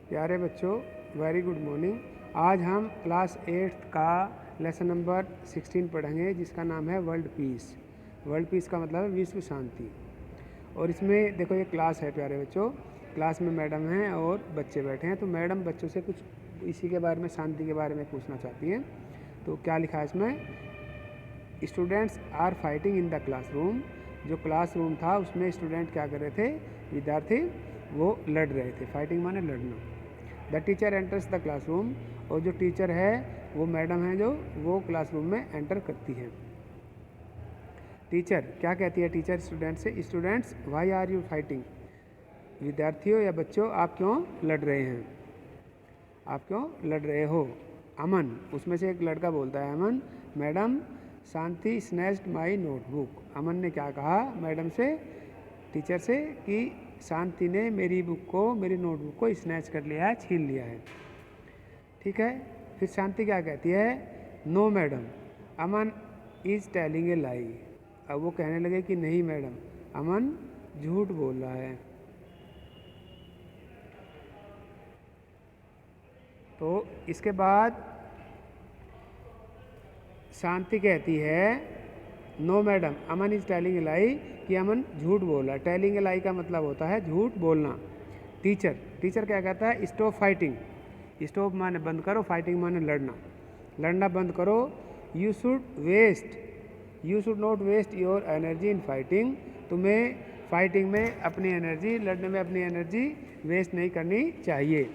प्यारे बच्चों, very good morning. आज हम क्लास 8 का लेसन नंबर 16 पढ़ेंगे, जिसका नाम है वर्ल्ड पीस। वर्ल्ड पीस का मतलब है विश्व शांति। और इसमें देखो, ये क्लास है प्यारे बच्चों। क्लास में मैडम हैं और बच्चे बैठे हैं। तो मैडम बच्चों से कुछ इसी के बारे में, शांति के बारे में पूछना चाहती हैं। तो क्या लिखा है इसमें? Students are fighting in the classroom. जो क्लासरूम था उसमें स्टूडेंट क्या कर रहे थे? विद्यार्थी वो लड़ रहे थे। फाइटिंग माने लड़ना। The teacher enters the classroom. और जो टीचर है वो मैडम है, जो वो क्लासरूम में एंटर करती है। टीचर क्या कहती है? टीचर स्टूडेंट से, students why are you fighting. विद्यार्थियों या बच्चों, आप क्यों लड़ रहे हैं? आप क्यों लड़ रहे हो? अमन, उसमें से एक लड़का बोलता है, Aman, madam Shanti snatched my notebook. Aman ने क्या कहा मैडम से, टीचर से, कि शांति ने मेरी बुक को, मेरी नोटबुक को स्नैच कर लिया है, छीन लिया है। ठीक है। फिर शांति क्या कहती है? No madam, Aman is telling a lie. अब वो कहने लगे कि नहीं मैडम, अमन झूठ बोल रहा है। तो इसके बाद शांति कहती है, no madam, Aman is telling a lie, कि अमन झूठ बोल रहा है। टेलिंग ए लाई का मतलब होता है झूठ बोलना। टीचर टीचर क्या कहता है? Stop fighting. स्टॉप माने बंद करो, फाइटिंग माने लड़ना। लड़ना बंद करो। You should not waste your energy in fighting. तुम्हें फाइटिंग में अपनी एनर्जी, लड़ने में अपनी एनर्जी वेस्ट नहीं करनी चाहिए।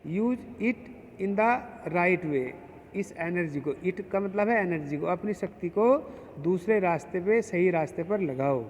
Use it in the right way. इस एनर्जी को, इट का मतलब है एनर्जी को, अपनी शक्ति को दूसरे रास्ते पे, सही रास्ते पर लगाओ।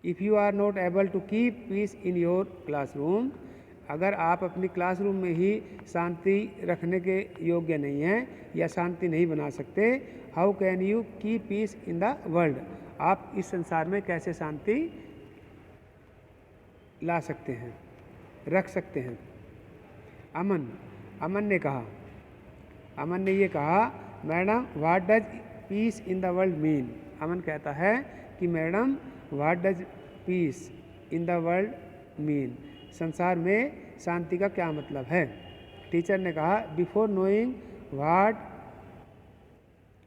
If you are not able to keep peace in your classroom. अगर आप अपनी क्लासरूम में ही शांति रखने के योग्य नहीं हैं या शांति नहीं बना सकते, how can you keep peace in the world. आप इस संसार में कैसे शांति ला सकते हैं, रख सकते हैं? अमन ने कहा, अमन ने ये कहा, madam what does peace in the world mean. Aman कहता है कि madam what does peace in the world mean. संसार में शांति का क्या मतलब है? टीचर ने कहा, before knowing what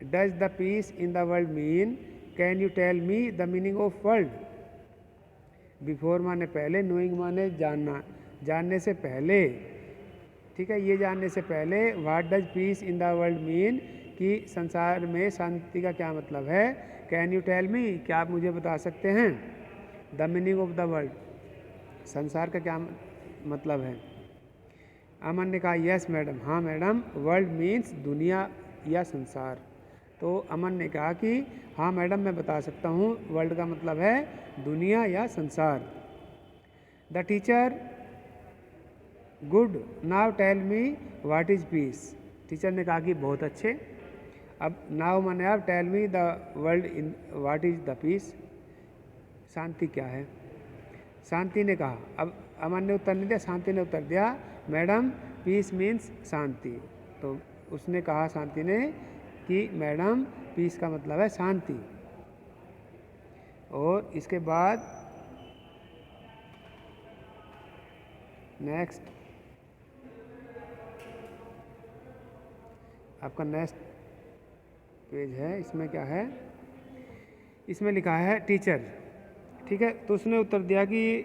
does the peace in the world mean, can you tell me the meaning of world. Before माने पहले, नोइंग माने जानना, जानने से पहले। ठीक है, ये जानने से पहले, what does peace in the world mean, कि संसार में शांति का क्या मतलब है। कैन यू टेल मी, क्या आप मुझे बता सकते हैं? The meaning of the world, संसार का क्या मतलब है? अमन ने कहा, यस मैडम, हाँ मैडम, वर्ल्ड मीन्स दुनिया या संसार। तो अमन ने कहा कि हाँ मैडम, मैं बता सकता हूँ, वर्ल्ड का मतलब है दुनिया या संसार। The teacher, good, now tell me what is peace. Teacher ने कहा कि बहुत अच्छे। अब नाउ माने अब, tell me the world in what is the peace, शांति क्या है? शांति ने कहा, अब अमन ने उत्तर नहीं दिया, शांति ने उत्तर दिया, मैडम पीस मीन्स शांति। तो उसने कहा, शांति ने, कि मैडम पीस का मतलब है शांति। और इसके बाद नेक्स्ट, आपका नेक्स्ट पेज है, इसमें क्या है? इसमें लिखा है टीचर। ठीक है, तो उसने उत्तर दिया कि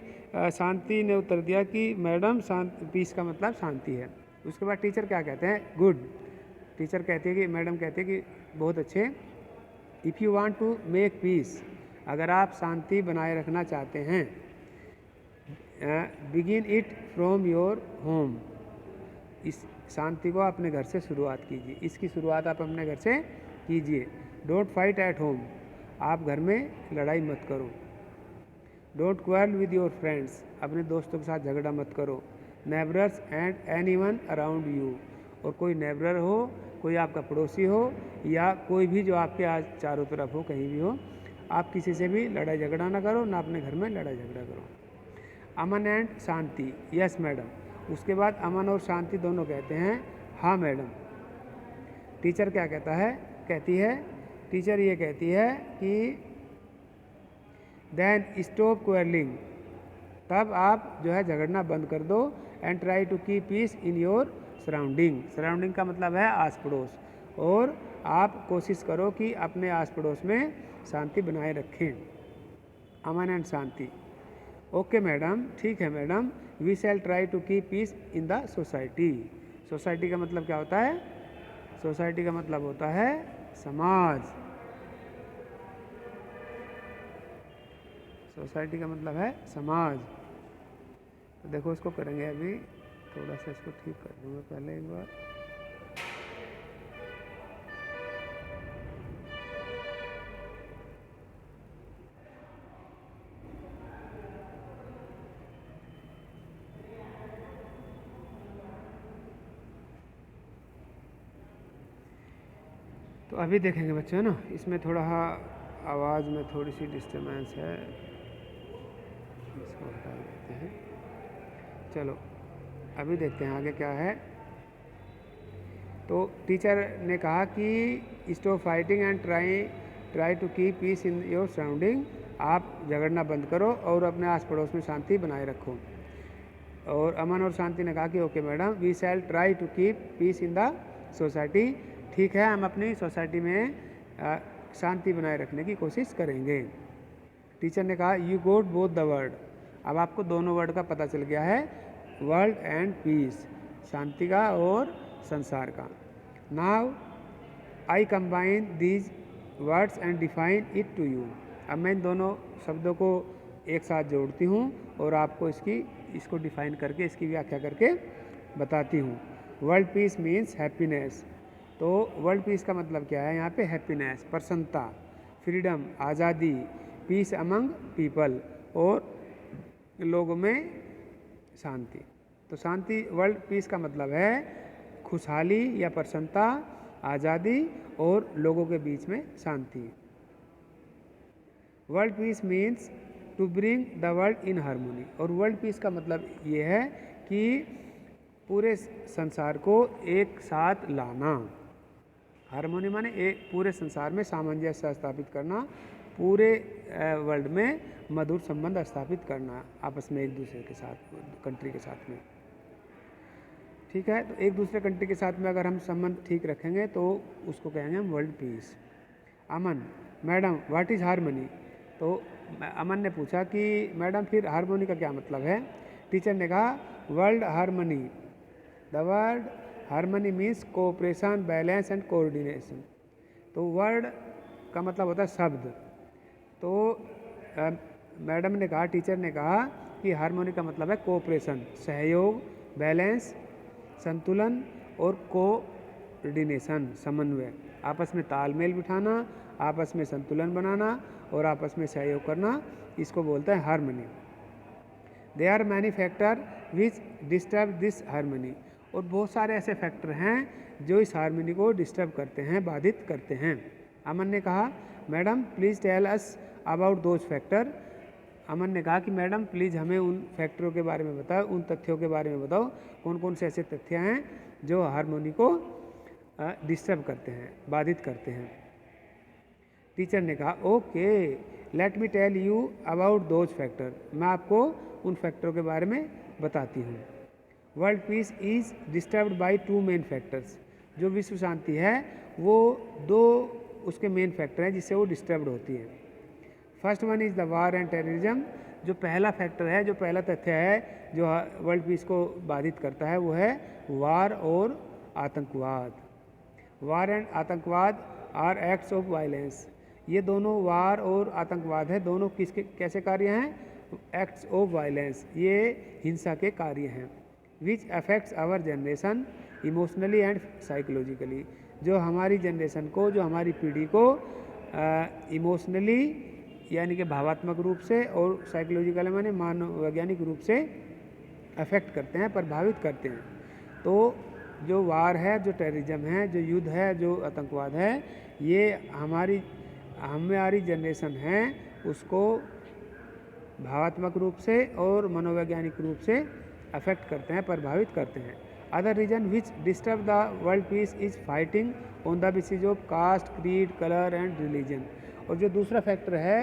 शांति ने उत्तर दिया कि मैडम शांति, पीस का मतलब शांति है। उसके बाद टीचर क्या कहते हैं? गुड। टीचर कहती है कि, मैडम कहती है कि बहुत अच्छे। If you want to make peace, अगर आप शांति बनाए रखना चाहते हैं, begin it from your home. इस शांति को अपने घर से शुरुआत कीजिए, इसकी शुरुआत आप अपने घर से कीजिए। डोंट फाइट एट होम, आप घर में लड़ाई मत करो। Don't quarrel with your friends, अपने दोस्तों के साथ झगड़ा मत करो। नेबरर्स एंड एनीवन अराउंड यू, और कोई नेबरर हो, कोई आपका पड़ोसी हो, या कोई भी जो आपके आज चारों तरफ हो, कहीं भी हो, आप किसी से भी लड़ाई झगड़ा ना करो, ना अपने घर में लड़ाई झगड़ा करो। अमन एंड शांति, यस मैडम। उसके बाद अमन और शांति दोनों कहते हैं, हाँ मैडम। टीचर क्या कहता है? कहती है, टीचर ये कहती है कि देन स्टॉप क्वेरलिंग, तब आप जो है झगड़ना बंद कर दो। And try to keep peace in your surrounding. Surrounding का मतलब है आस पड़ोस, और आप कोशिश करो कि अपने आस पड़ोस में शांति बनाए रखें, Aman and Shanti. Okay madam, ठीक है मैडम, we shall try to keep peace in the society. Society का मतलब क्या होता है? सोसाइटी का मतलब होता है समाज। सोसाइटी का मतलब है समाज। तो देखो इसको करेंगे अभी, थोड़ा सा इसको ठीक कर दूँगा पहले एक बार। तो अभी देखेंगे बच्चों ना, इसमें थोड़ा आवाज़ में थोड़ी सी डिस्टर्बेंस है, इसको हटा देते हैं। चलो अभी देखते हैं आगे क्या है। तो टीचर ने कहा कि stop fighting and try to keep peace in your surrounding. आप झगड़ना बंद करो और अपने आस पड़ोस में शांति बनाए रखो। और अमन और शांति ने कहा कि okay madam, we shall try to keep peace in the society. ठीक है, हम अपनी सोसाइटी में शांति बनाए रखने की कोशिश करेंगे। टीचर ने कहा you got both the word. अब आपको दोनों वर्ड का पता चल गया है, वर्ल्ड एंड पीस, शांति का और संसार का। Now I combine these words and define it to you. अब मैं इन दोनों शब्दों को एक साथ जोड़ती हूँ और आपको इसको डिफाइन करके, इसकी व्याख्या करके बताती हूँ। World peace means happiness. तो वर्ल्ड पीस का मतलब क्या है? यहाँ पे हैप्पीनेस, प्रसन्नता, फ्रीडम, आज़ादी, पीस अमंग पीपल, और लोगों में शांति। तो शांति, वर्ल्ड पीस का मतलब है खुशहाली या प्रसन्नता, आज़ादी और लोगों के बीच में शांति। World peace means to bring the world in harmony. और वर्ल्ड पीस का मतलब ये है कि पूरे संसार को एक साथ लाना। हार्मोनी माने एक पूरे संसार में सामंजस्य स्थापित करना, पूरे वर्ल्ड में मधुर संबंध स्थापित करना आपस में एक दूसरे के साथ, कंट्री के साथ में। ठीक है, तो एक दूसरे कंट्री के साथ में अगर हम संबंध ठीक रखेंगे तो उसको कहेंगे हम world peace. Aman, madam what is harmony? तो अमन ने पूछा कि मैडम फिर हार्मोनी का क्या मतलब है? टीचर ने कहा world harmony, the word harmony means cooperation, balance and coordination. तो वर्ड का मतलब होता है शब्द। तो मैडम ने कहा, टीचर ने कहा कि हार्मोनी का मतलब है कोऑपरेशन, सहयोग, बैलेंस, संतुलन और कोऑर्डिनेशन, समन्वय, आपस में तालमेल बिठाना, आपस में संतुलन बनाना और आपस में सहयोग करना, इसको बोलते हैं harmony. There are many factor which disturb this harmony. और बहुत सारे ऐसे फैक्टर हैं जो इस हार्मनी को डिस्टर्ब करते हैं, बाधित करते हैं। अमन ने कहा madam please tell us about those factor. Aman ने कहा कि मैडम प्लीज़ हमें उन फैक्टरों के बारे में बताओ, उन तथ्यों के बारे में बताओ, कौन कौन से ऐसे तथ्य हैं जो हार्मोनी को डिस्टर्ब करते हैं, बाधित करते हैं। टीचर ने कहा okay let me tell you about those factor. मैं आपको उन फैक्टरों के बारे में बताती हूँ। World peace is disturbed by two main factors. जो विश्व शांति है वो दो उसके मेन फैक्टर हैं जिससे वो डिस्टर्ब्ड होती है। First one is the war and terrorism. जो पहला फैक्टर है, जो पहला तथ्य है जो वर्ल्ड पीस को बाधित करता है, वो है वार और आतंकवाद। वार एंड आतंकवाद आर एक्ट्स ऑफ वायलेंस। ये दोनों, वार और आतंकवाद है, दोनों किसके कैसे कार्य हैं? एक्ट्स ऑफ वायलेंस, ये हिंसा के कार्य हैं। Which affects our generation emotionally and psychologically. जो हमारी जनरेशन को, जो हमारी पीढ़ी को इमोशनली यानी कि भावात्मक रूप से और साइकोलॉजिकल माने मानवैज्ञानिक रूप से अफेक्ट करते हैं, प्रभावित करते हैं। तो जो वार है, जो टेररिज्म है, जो युद्ध है, जो आतंकवाद है, ये हमारी जनरेशन है उसको भावात्मक रूप से और मनोवैज्ञानिक रूप से अफेक्ट करते हैं, प्रभावित करते हैं। Other reason which disturb the world peace is fighting on the basis of caste, creed, colour and religion. और जो दूसरा फैक्टर है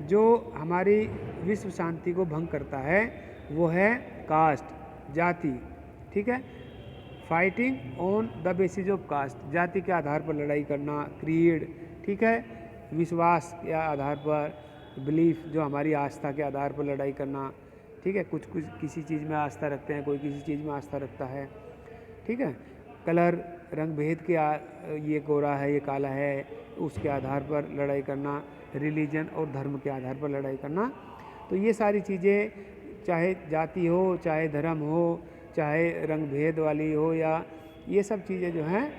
जो हमारी विश्व शांति को भंग करता है वो है कास्ट, जाति, ठीक है। Fighting on the basis of caste, जाति के आधार पर लड़ाई करना, क्रीड, ठीक है, विश्वास के आधार पर, बिलीफ जो हमारी आस्था के आधार पर लड़ाई करना, ठीक है। कुछ कुछ किसी चीज़ में आस्था रखते हैं, कोई किसी चीज़ में आस्था रखता है, ठीक है। कलर, रंग भेद के ये गोरा है, ये काला है, उसके आधार पर लड़ाई करना, रिलीजन और धर्म के आधार पर लड़ाई करना। तो ये सारी चीज़ें, चाहे जाति हो, चाहे धर्म हो, चाहे रंग भेद वाली हो, या ये सब चीज़ें जो हैं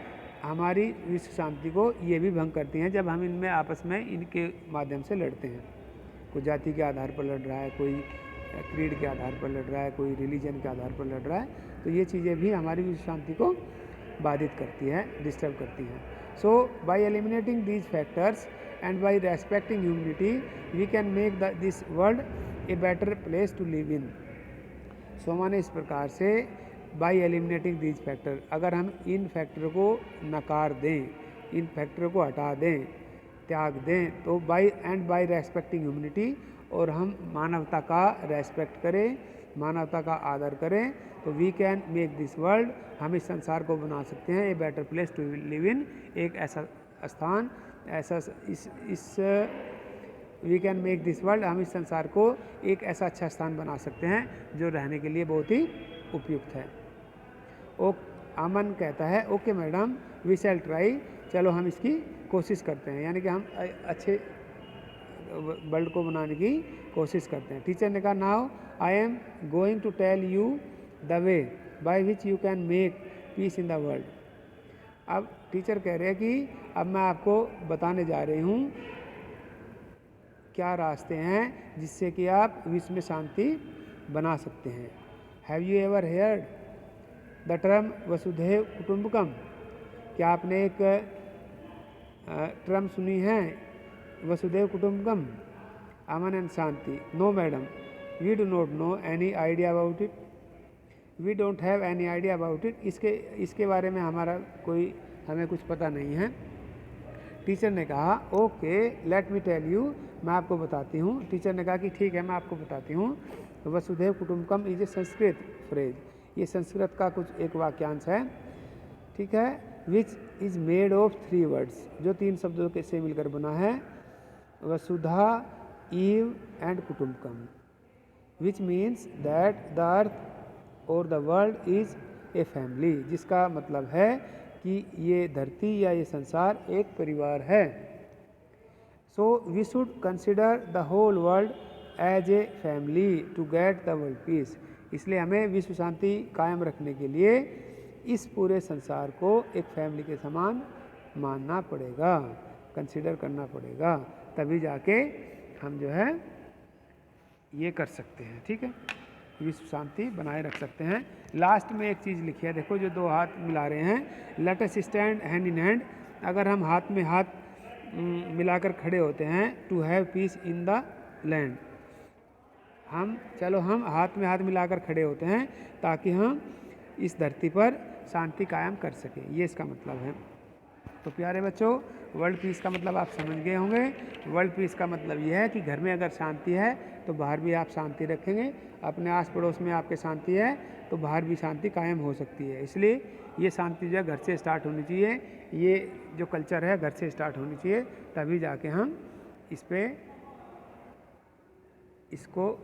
हमारी विश्व शांति को ये भी भंग करती हैं जब हम इनमें आपस में इनके माध्यम से लड़ते हैं। कोई जाति के आधार पर लड़ रहा है, कोई क्रीड के आधार पर लड़ रहा है, कोई रिलीजन के आधार पर लड़ रहा है, तो ये चीज़ें भी हमारी विश्व शांति को बाधित करती है, डिस्टर्ब करती हैं। So by eliminating these factors and by respecting humanity we can make this world a better place to live in. So माने इस प्रकार से बाय एलिमिनेटिंग दीज फैक्टर, अगर हम इन फैक्टर को नकार दें, इन फैक्टर को हटा दें, त्याग दें, तो बाय रेस्पेक्टिंग ह्यूमैनिटी, और हम मानवता का रेस्पेक्ट करें, मानवता का आदर करें, तो we can make this world, हम इस संसार को बना सकते हैं a better place to live in, एक ऐसा स्थान, ऐसा इस we can make this world, हम इस संसार को एक ऐसा अच्छा स्थान बना सकते हैं जो रहने के लिए बहुत ही उपयुक्त है। अमन कहता है okay madam, we shall try, चलो हम इसकी कोशिश करते हैं, यानी कि हम अच्छे वर्ल्ड को बनाने की कोशिश करते हैं। टीचर ने कहा now I am going to tell you the way by which you can make peace in the world. अब टीचर कह रहे हैं कि अब मैं आपको बताने जा रही हूँ क्या रास्ते हैं जिससे कि आप विश्व में शांति बना सकते हैं। Have you ever heard the term वसुधैव कुटुंबकम? क्या आपने एक टर्म सुनी है वसुधैव कुटुंबकम, Aman and Shanti? No madam, we do not know any idea about it, we don't have any idea about it. इसके बारे में हमें कुछ पता नहीं है। टीचर ने कहा okay let me tell you, मैं आपको बताती हूँ। टीचर ने कहा कि ठीक है मैं आपको बताती हूँ। वसुधैव कुटुंबकम इज ए संस्कृत फ्रेज, ये संस्कृत का कुछ एक वाक्यांश है, ठीक है। Which is made of 3 words, जो 3 शब्दों के से मिलकर बना है, वसुधा, ईव एंड कुटुंबकम, which means that the earth और the world is a family, जिसका मतलब है कि ये धरती या ये संसार एक परिवार है। So we should consider the whole world as a family to get the world peace, इसलिए हमें विश्व शांति कायम रखने के लिए इस पूरे संसार को एक फैमिली के समान मानना पड़ेगा, कंसिडर करना पड़ेगा, तभी जाके हम जो है ये कर सकते हैं, ठीक है, विश्व शांति बनाए रख सकते हैं। लास्ट में एक चीज़ लिखी है, देखो जो 2 हाथ मिला रहे हैं, let us stand hand in hand, अगर हम हाथ में हाथ मिलाकर खड़े होते हैं, to have peace in the land, हम हाथ में हाथ मिलाकर खड़े होते हैं ताकि हम इस धरती पर शांति कायम कर सकें, ये इसका मतलब है। तो प्यारे बच्चों, वर्ल्ड पीस का मतलब आप समझ गए होंगे। वर्ल्ड पीस का मतलब यह है कि घर में अगर शांति है तो बाहर भी आप शांति रखेंगे, अपने आस पड़ोस में आपके शांति है तो बाहर भी शांति कायम हो सकती है। इसलिए ये शांति जो है घर से स्टार्ट होनी चाहिए, ये जो कल्चर है घर से स्टार्ट होनी चाहिए, तभी जाके हम इसको